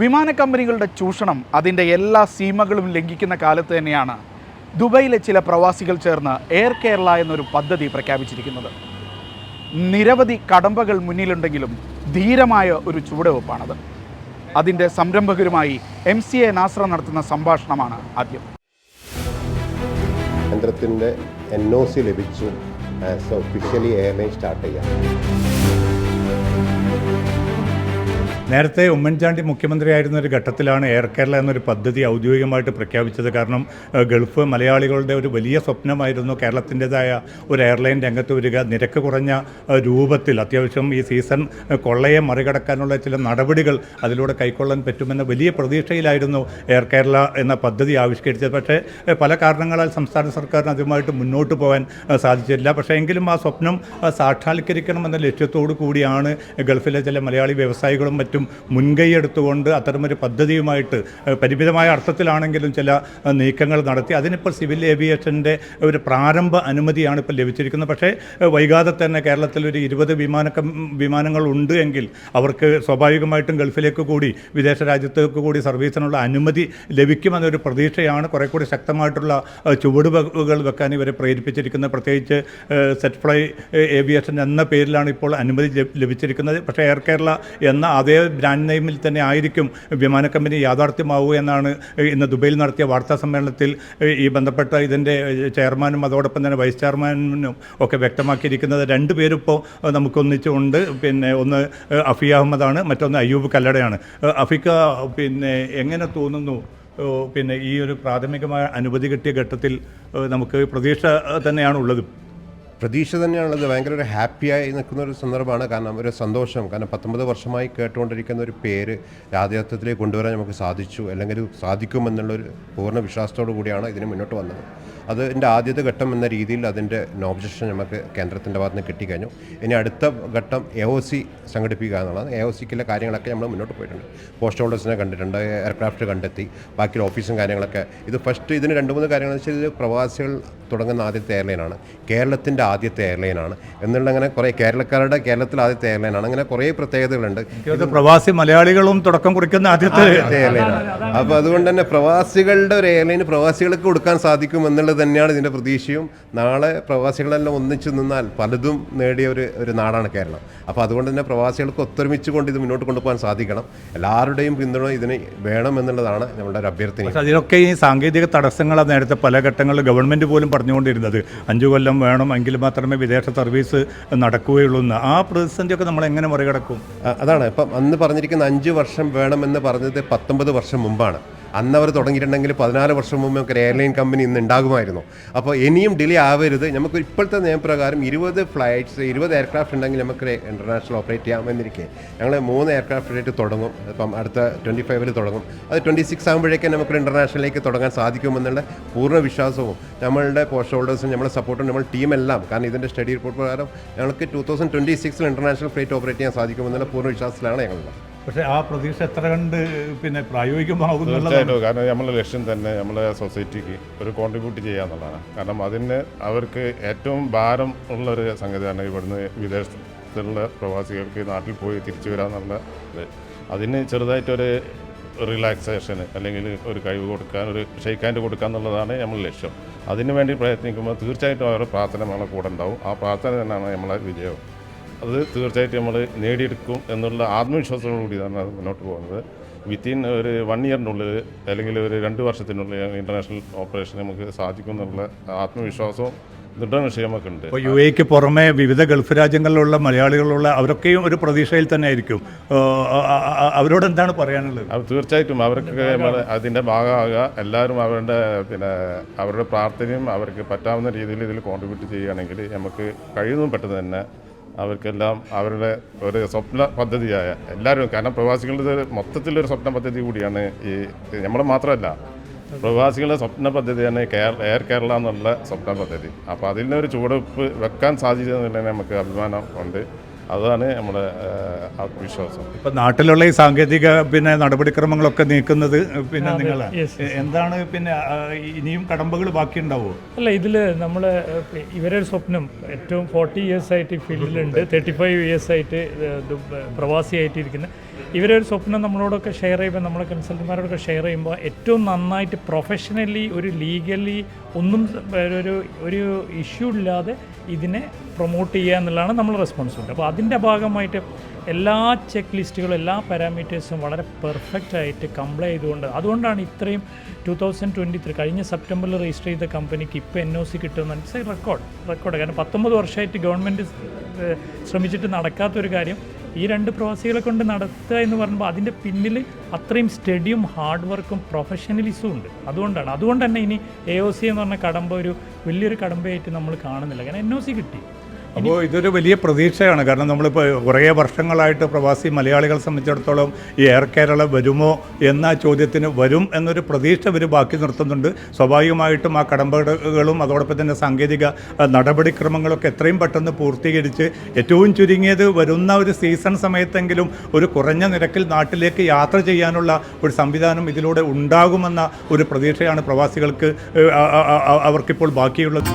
വിമാന കമ്പനികളുടെ ചൂഷണം അതിൻ്റെ എല്ലാ സീമകളും ലംഘിക്കുന്ന കാലത്ത് തന്നെയാണ് ദുബൈയിലെ ചില പ്രവാസികൾ ചേർന്ന് എയർ കേരള എന്നൊരു പദ്ധതി പ്രഖ്യാപിച്ചിരിക്കുന്നത്. നിരവധി കടമ്പകൾ മുന്നിലുണ്ടെങ്കിലും ധീരമായ ഒരു ചുവടുവെപ്പാണത്. അതിൻ്റെ സംരംഭകരുമായി MCA നാസ്ര നടത്തുന്ന സംഭാഷണമാണ് ആദ്യം. കേന്ദ്രത്തിൻ്റെ NOC ലഭിച്ചു, ഒഫീഷ്യലി എയർലൈൻ സ്റ്റാർട്ട് ചെയ്യാം. നേരത്തെ ഉമ്മൻചാണ്ടി മുഖ്യമന്ത്രിയായിരുന്ന ഒരു ഘട്ടത്തിലാണ് എയർ കേരള എന്നൊരു പദ്ധതി ഔദ്യോഗികമായിട്ട് പ്രഖ്യാപിച്ചത്. കാരണം ഗൾഫ് മലയാളികളുടെ ഒരു വലിയ സ്വപ്നമായിരുന്നു കേരളത്തിൻ്റെതായ ഒരു എയർലൈൻ രംഗത്ത് വരിക, നിരക്ക് കുറഞ്ഞ രൂപത്തിൽ അത്യാവശ്യം ഈ സീസൺ കൊള്ളയെ മറികടക്കാനുള്ള ചില നടപടികൾ അതിലൂടെ കൈക്കൊള്ളാൻ പറ്റുമെന്ന വലിയ പ്രതീക്ഷയിലായിരുന്നു എയർ കേരള എന്ന പദ്ധതി ആവിഷ്കരിച്ചത്. പക്ഷേ പല കാരണങ്ങളാൽ സംസ്ഥാന സർക്കാരിന് അതുമായിട്ട് മുന്നോട്ട് പോകാൻ സാധിച്ചില്ല. പക്ഷേ എങ്കിലും ആ സ്വപ്നം സാക്ഷാത്കരിക്കണമെന്ന ലക്ഷ്യത്തോടു കൂടിയാണ് ഗൾഫിലെ ചില മലയാളി വ്യവസായികളും മറ്റും മുൻകൈയെടുത്തുകൊണ്ട് അത്തരമൊരു പദ്ധതിയുമായിട്ട് പരിമിതമായ അർത്ഥത്തിലാണെങ്കിലും ചില നീക്കങ്ങൾ നടത്തി. അതിനിപ്പോൾ സിവിൽ ഏവിയേഷൻ്റെ ഒരു പ്രാരംഭ അനുമതിയാണ് ഇപ്പോൾ ലഭിച്ചിരിക്കുന്നത്. പക്ഷേ വൈകാതെ തന്നെ കേരളത്തിൽ ഒരു 20 വിമാനങ്ങൾ ഉണ്ട് എങ്കിൽ അവർക്ക് സ്വാഭാവികമായിട്ടും ഗൾഫിലേക്ക് കൂടി വിദേശ രാജ്യത്തേക്ക് കൂടി സർവീസിനുള്ള അനുമതി ലഭിക്കുമെന്നൊരു പ്രതീക്ഷയാണ് കുറേ കൂടി ശക്തമായിട്ടുള്ള ചുവടുവെപ്പുകൾ വെക്കാൻ ഇവരെ പ്രേരിപ്പിച്ചിരിക്കുന്നത്. പ്രത്യേകിച്ച് സെറ്റ് ഫ്ലൈ ഏവിയേഷൻ എന്ന പേരിലാണ് ഇപ്പോൾ അനുമതി ലഭിച്ചിരിക്കുന്നത്. പക്ഷേ എയർ കേരള എന്ന അതേ ബ്രാൻഡ് നെയിമിൽ തന്നെ ആയിരിക്കും വിമാന കമ്പനി യാഥാർത്ഥ്യമാവുക എന്നാണ് ഇന്ന് ദുബൈയിൽ നടത്തിയ വാർത്താ സമ്മേളനത്തിൽ ഈ ബന്ധപ്പെട്ട ഇതിൻ്റെ ചെയർമാനും അതോടൊപ്പം തന്നെ വൈസ് ചെയർമാനും ഒക്കെ വ്യക്തമാക്കിയിരിക്കുന്നത്. 2 പേരും ഇപ്പോൾ നമുക്കൊന്നിച്ചുണ്ട്. പിന്നെ ഒന്ന് അഫി അഹമ്മദാണ്, മറ്റൊന്ന് അയ്യൂബ് കല്ലടയാണ്. അഫിക്ക, പിന്നെ എങ്ങനെ തോന്നുന്നു, പിന്നെ ഈ ഒരു പ്രാഥമികമായ അനുമതി കിട്ടിയ ഘട്ടത്തിൽ നമുക്ക് പ്രതീക്ഷ തന്നെയാണുള്ളത്? പ്രതീക്ഷ തന്നെയാണുള്ളത്. ഭയങ്കര ഒരു ഹാപ്പിയായി നിൽക്കുന്ന ഒരു സന്ദർഭമാണ്. കാരണം ഒരു സന്തോഷം, കാരണം 19 വർഷമായി കേട്ടുകൊണ്ടിരിക്കുന്ന ഒരു പേര് രാജ്യത്വത്തിലേക്ക് കൊണ്ടുവരാൻ നമുക്ക് സാധിച്ചു, അല്ലെങ്കിൽ സാധിക്കുമെന്നുള്ളൊരു പൂർണ്ണ വിശ്വാസത്തോടു കൂടിയാണ് ഇതിന് മുന്നോട്ട് വന്നത്. അതിൻ്റെ ആദ്യത്തെ ഘട്ടം എന്ന രീതിയിൽ അതിൻ്റെ നോബ്ജക്ഷൻ നമുക്ക് കേന്ദ്രത്തിൻ്റെ ഭാഗത്ത് നിന്ന് കിട്ടിക്കഴിഞ്ഞു. ഇനി അടുത്ത ഘട്ടം AOC സംഘടിപ്പിക്കുക എന്നുള്ളതാണ്. AOCക്കുള്ള കാര്യങ്ങളൊക്കെ നമ്മൾ മുന്നോട്ട് പോയിട്ടുണ്ട്. പോസ്റ്റ് ഹോൾഡേഴ്സിനെ കണ്ടിട്ടുണ്ട്, എയർക്രാഫ്റ്റ് കണ്ടെത്തി, ബാക്കിയുള്ള ഓഫീസും കാര്യങ്ങളൊക്കെ. ഇത് ഫസ്റ്റ് ഇതിന് 2-3 കാര്യങ്ങൾ വെച്ചാൽ ഇത് പ്രവാസികൾ തുടങ്ങുന്ന ആദ്യത്തെ എയർലൈനാണ്, കേരളത്തിൻ്റെ ആദ്യത്തെ എയർലൈനാണ് എന്നുള്ള അങ്ങനെ കുറേ കേരളക്കാരുടെ കേരളത്തിൽ ആദ്യത്തെ എയർലൈനാണ്. അങ്ങനെ കുറേ പ്രത്യേകതകളുണ്ട്. പ്രവാസി മലയാളികളും തുടക്കം കുറിക്കുന്ന ആദ്യത്തെ എയർലൈനാണ്. അപ്പോൾ അതുകൊണ്ട് തന്നെ പ്രവാസികളുടെ ഒരു എയർലൈൻ പ്രവാസികൾക്ക് കൊടുക്കാൻ സാധിക്കും എന്നുള്ളത് തന്നെയാണ് ഇതിൻ്റെ പ്രതീക്ഷയും. നാളെ പ്രവാസികളെല്ലാം ഒന്നിച്ചു നിന്നാൽ പലതും നേടിയ ഒരു നാടാണ് കേരളം. അപ്പോൾ അതുകൊണ്ട് തന്നെ പ്രവാസികൾക്ക് ഒത്തൊരുമിച്ച് കൊണ്ട് ഇത് മുന്നോട്ട് കൊണ്ടുപോകാൻ സാധിക്കണം. എല്ലാവരുടെയും പിന്തുണ ഇതിന് വേണം എന്നുള്ളതാണ് നമ്മുടെ ഒരു അഭ്യർത്ഥന. അതിലൊക്കെ ഈ സാങ്കേതിക തടസ്സങ്ങളാണ് നേരത്തെ പല ഘട്ടങ്ങളിൽ ഗവൺമെൻറ് പോലും പറഞ്ഞുകൊണ്ടിരുന്നത്. 5 കൊല്ലം വേണം, എങ്കിൽ മാത്രമേ വിദേശ സർവീസ് നടക്കുകയുള്ളൂ എന്ന്. ആ പ്രതിസന്ധിയൊക്കെ നമ്മൾ എങ്ങനെ മറികടക്കും? അതാണ് ഇപ്പം അന്ന് പറഞ്ഞിരിക്കുന്ന 5 വർഷം വേണമെന്ന് പറഞ്ഞത് 19 വർഷം മുമ്പാണ്. അന്ന് അവർ തുടങ്ങിയിട്ടുണ്ടെങ്കിൽ 14 വർഷം മുമ്പ് നമുക്ക് എയർലൈൻ കമ്പനി ഇന്ന് ഉണ്ടാകുമായിരുന്നു. അപ്പോൾ ഇനിയും ഡിലേ ആവരുത്. നമുക്ക് ഇപ്പോഴത്തെ നിയമപ്രകാരം 20 ഫ്ലൈറ്റ്സ് 20 എയർക്രാഫ്റ്റ് ഉണ്ടെങ്കിൽ നമുക്ക് ഇൻ്റർനാഷണൽ ഓപ്പറേറ്റ് ചെയ്യാമെന്നിരിക്കെ ഞങ്ങൾ 3 എയർക്രാഫ്റ്റ് ആയിട്ട് തുടങ്ങും. ഇപ്പം അടുത്ത 25 തുടങ്ങും. അത് 26 ആകുമ്പോഴേക്കും നമുക്ക് ഇൻ്റർനാഷണലിലേക്ക് തുടങ്ങാൻ സാധിക്കുമെന്നുള്ള പൂർണ്ണ വിശ്വാസവും നമ്മളുടെ പോസ്റ്റ് ഹോൾഡേഴ്സും നമ്മളെ സപ്പോർട്ടും നമ്മൾ ടീമെല്ലാം, കാരണം ഇതിൻ്റെ സ്റ്റഡി റിപ്പോർട്ട് പ്രകാരം ഞങ്ങൾക്ക് 2026 ഇൻ്റർനാഷണൽ ഫ്ലൈറ്റ് ഓപ്പറേറ്റ് ചെയ്യാൻ സാധിക്കുമെന്നുള്ള പൂർണ്ണ വിശ്വാസത്തിലാണ് ഞങ്ങളുള്ളത്. പക്ഷേ ആ പ്രതീക്ഷ എത്ര കണ്ട് പിന്നെ പ്രായോഗികമാകുന്നു? തീർച്ചയായിട്ടും. കാരണം നമ്മളെ ലക്ഷ്യം തന്നെ നമ്മളെ സൊസൈറ്റിക്ക് ഒരു കോൺട്രിബ്യൂട്ട് ചെയ്യുക എന്നുള്ളതാണ്. കാരണം അതിന് അവർക്ക് ഏറ്റവും ഭാരം ഉള്ളൊരു സംഗതിയാണ് ഇവിടുന്ന് വിദേശത്തുള്ള പ്രവാസികൾക്ക് നാട്ടിൽ പോയി തിരിച്ചു വരാമെന്നുള്ള. അതിന് ചെറുതായിട്ടൊരു റിലാക്സേഷന് അല്ലെങ്കിൽ ഒരു കഴിവ് കൊടുക്കാൻ, ഒരു ഷെയ്ക്ക് ഹാൻഡ് കൊടുക്കുക എന്നുള്ളതാണ് നമ്മൾ ലക്ഷ്യം. അതിനു വേണ്ടി പ്രയത്നിക്കുമ്പോൾ തീർച്ചയായിട്ടും അവരുടെ പ്രാർത്ഥന നമ്മളെ കൂടെ ഉണ്ടാവും. ആ പ്രാർത്ഥന തന്നെയാണ് നമ്മളെ വിജയം. അത് തീർച്ചയായിട്ടും നമ്മൾ നേടിയെടുക്കും എന്നുള്ള ആത്മവിശ്വാസത്തോടുകൂടി തന്നെ അത് മുന്നോട്ട് പോകുന്നത്. വിത്തിൻ ഒരു 1 ഇയറിനുള്ളിൽ അല്ലെങ്കിൽ ഒരു 2 വർഷത്തിനുള്ളിൽ ഇൻ്റർനാഷണൽ ഓപ്പറേഷൻ നമുക്ക് സാധിക്കും എന്നുള്ള ആത്മവിശ്വാസവും ദൃഢനിശ്ചയം നമുക്ക് ഉണ്ട്. ഇപ്പോൾ UAEക്ക് പുറമെ വിവിധ ഗൾഫ് രാജ്യങ്ങളിലുള്ള മലയാളികളുള്ള അവരൊക്കെയും ഒരു പ്രതീക്ഷയിൽ തന്നെ ആയിരിക്കും. അവരോട് എന്താണ് പറയാനുള്ളത്? അത് തീർച്ചയായിട്ടും അവർക്ക് അതിൻ്റെ ഭാഗമാകുക. എല്ലാവരും അവരുടെ പ്രാർത്ഥനയും അവർക്ക് പറ്റാവുന്ന രീതിയിൽ ഇതിൽ കോൺട്രിബ്യൂട്ട് ചെയ്യുകയാണെങ്കിൽ നമുക്ക് കഴിയുന്നതും പെട്ടെന്ന് തന്നെ അവർക്കെല്ലാം അവരുടെ ഒരു സ്വപ്ന പദ്ധതിയായ എല്ലാവരും, കാരണം പ്രവാസികളുടെ മൊത്തത്തിലൊരു സ്വപ്ന പദ്ധതി കൂടിയാണ് ഈ നമ്മളെ മാത്രമല്ല പ്രവാസികളുടെ സ്വപ്ന പദ്ധതിയാണ് എയർ കേരള എന്നുള്ള സ്വപ്ന പദ്ധതി. അപ്പോൾ അതിനൊരു ചുവടുവെപ്പ് വെക്കാൻ സാധിച്ചതെന്ന് തന്നെ നമുക്ക് അഭിമാനം ഉണ്ട്. അതാണ് നമ്മുടെ ആത്മവിശ്വാസം. ഇപ്പം നാട്ടിലുള്ള ഈ സാങ്കേതിക നടപടിക്രമങ്ങളൊക്കെ നീക്കുന്നത് നിങ്ങളാണ്. എന്താണ് ഇനിയും കടമ്പകൾ ബാക്കിയുണ്ടാവുമോ? അല്ല, ഇതിൽ നമ്മൾ ഇവരൊരു സ്വപ്നം ഏറ്റവും 40 ഇയേഴ്സായിട്ട് ഈ ഫീൽഡിലുണ്ട്, 35 ഇയേഴ്സായിട്ട് പ്രവാസിയായിട്ടിരിക്കുന്ന ഇവരൊരു സ്വപ്നം നമ്മളോടൊക്കെ ഷെയർ ചെയ്യുമ്പോൾ, നമ്മളെ കൺസൾട്ടന്മാരോടൊക്കെ ഷെയർ ചെയ്യുമ്പോൾ ഏറ്റവും നന്നായിട്ട് പ്രൊഫഷണലി ഒരു ലീഗലി ഒന്നും ഒരു ഇഷ്യൂ ഇല്ലാതെ ഇതിനെ പ്രൊമോട്ട് ചെയ്യുക എന്നുള്ളതാണ് നമ്മൾ റെസ്പോൺസിബിലിറ്റി. അപ്പോൾ അതിൻ്റെ ഭാഗമായിട്ട് എല്ലാ ചെക്ക് ലിസ്റ്റുകളും എല്ലാ പാരാമീറ്റേഴ്സും വളരെ പെർഫെക്റ്റ് ആയിട്ട് കംപ്ലൈ ചെയ്തുകൊണ്ട്, അതുകൊണ്ടാണ് ഇത്രയും 2023 കഴിഞ്ഞ സെപ്റ്റംബറിൽ രജിസ്റ്റർ ചെയ്ത കമ്പനിക്ക് ഇപ്പോൾ NOC കിട്ടുമെന്ന് ഇറ്റ്സ് റെക്കോർഡ്. കാരണം 19 വർഷമായിട്ട് ഗവൺമെൻറ് ശ്രമിച്ചിട്ട് നടക്കാത്തൊരു കാര്യം ഈ 2 പ്രവാസികളെ കൊണ്ട് നടത്തുക എന്ന് പറയുമ്പോൾ അതിൻ്റെ പിന്നിൽ അത്രയും സ്റ്റഡിയും ഹാർഡ് വർക്കും പ്രൊഫഷണലിസവും ഉണ്ട്. അതുകൊണ്ട് തന്നെ ഇനി AOC എന്ന് പറഞ്ഞ കടമ്പ ഒരു വലിയൊരു കടമ്പയായിട്ട് നമ്മൾ കാണുന്നില്ല. കാരണം NOC കിട്ടി. അപ്പോൾ ഇതൊരു വലിയ പ്രതീക്ഷയാണ്. കാരണം നമ്മളിപ്പോൾ കുറേ വർഷങ്ങളായിട്ട് പ്രവാസി മലയാളികളെ സംബന്ധിച്ചിടത്തോളം ഈ എയർ കേരള വരുമോ എന്ന ചോദ്യത്തിന് വരും എന്നൊരു പ്രതീക്ഷ ഇവർ ബാക്കി നിർത്തുന്നുണ്ട്. സ്വാഭാവികമായിട്ടും ആ കടമ്പകളും അതോടൊപ്പം തന്നെ സാങ്കേതിക നടപടിക്രമങ്ങളൊക്കെ എത്രയും പെട്ടെന്ന് പൂർത്തീകരിച്ച് ഏറ്റവും ചുരുങ്ങിയത് വരുന്ന ഒരു സീസൺ സമയത്തെങ്കിലും ഒരു കുറഞ്ഞ നിരക്കിൽ നാട്ടിലേക്ക് യാത്ര ചെയ്യാനുള്ള ഒരു സംവിധാനം ഇതിലൂടെ ഉണ്ടാകുമെന്ന ഒരു പ്രതീക്ഷയാണ് പ്രവാസികൾക്ക് അവർക്കിപ്പോൾ ബാക്കിയുള്ളത്.